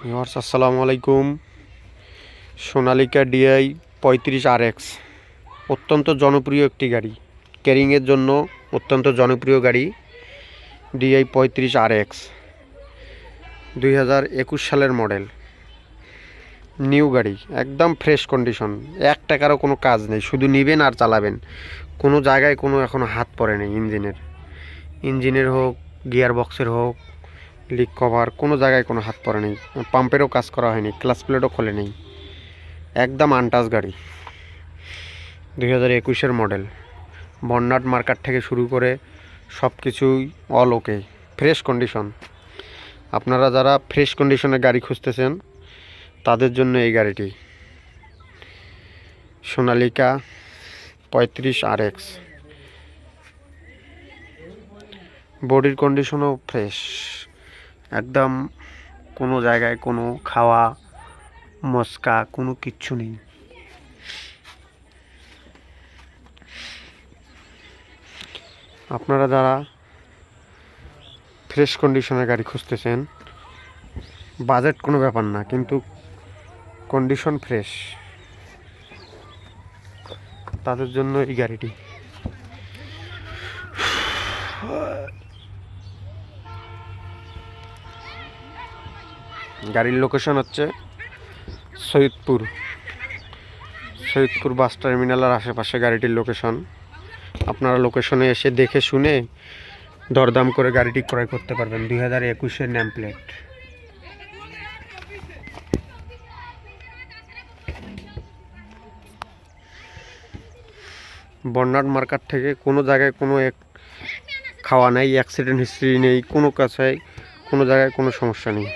Viewers আসসালামু আলাইকুম। Sonalika DI 35 RX অত্যন্ত জনপ্রিয় একটি গাড়ি, ক্যারিংয়ের জন্য অত্যন্ত জনপ্রিয় গাড়ি। ডিআই 35 RX 2021 সালের মডেল, নিউ গাড়ি, একদম ফ্রেশ কন্ডিশন। 1 টাকারও কোনো কাজ নেই, শুধু নেবেন আর চালাবেন। কোনো জায়গায় কোনো এখনও হাত পড়ে নেই। ইঞ্জিনের হোক, গিয়ার বক্সের হোক, লিক কভার, কোনো জায়গায় কোনো হাত পড়ে নেই। পাম্পেরও কাজ করা হয়নি, ক্লাচ প্লেটও খোলে নেই। একদম আনটাচ গাড়ি, 2021-এর মডেল। বর্নাট মার্কার থেকে শুরু করে সব কিছুই অল ওকে, ফ্রেশ কন্ডিশন। আপনারা যারা ফ্রেশ কন্ডিশনের গাড়ি খুঁজতেছেন তাদের জন্য এই গাড়িটি সোনালিকা 35 RX। বডির কন্ডিশনও ফ্রেশ, একদম কোনো জায়গায় কোনো খাওয়া মস্কা কোনো কিচ্ছু নেই। আপনারা যারা ফ্রেশ কন্ডিশনের গাড়ি খুঁজতেছেন, বাজেট কোনো ব্যাপার না, কিন্তু কন্ডিশন ফ্রেশ, তাদের জন্য এই গাড়িটি। গাড়ির লোকেশন হচ্ছে সৈয়দপুর বাস টার্মিনালের আশেপাশে গাড়িটির লোকেশন। আপনারা লোকেশনে এসে দেখে শুনে দরদাম করে গাড়িটি ক্রয় করতে পারবেন। 2021-এর নেম প্লেট। বর্নাট মার্কার থেকে কোনো জায়গায় কোনো খাওয়া নেই, অ্যাক্সিডেন্ট হিস্ট্রি নেই, কোনো কাছায় কোনো জায়গায় কোনো সমস্যা নেই।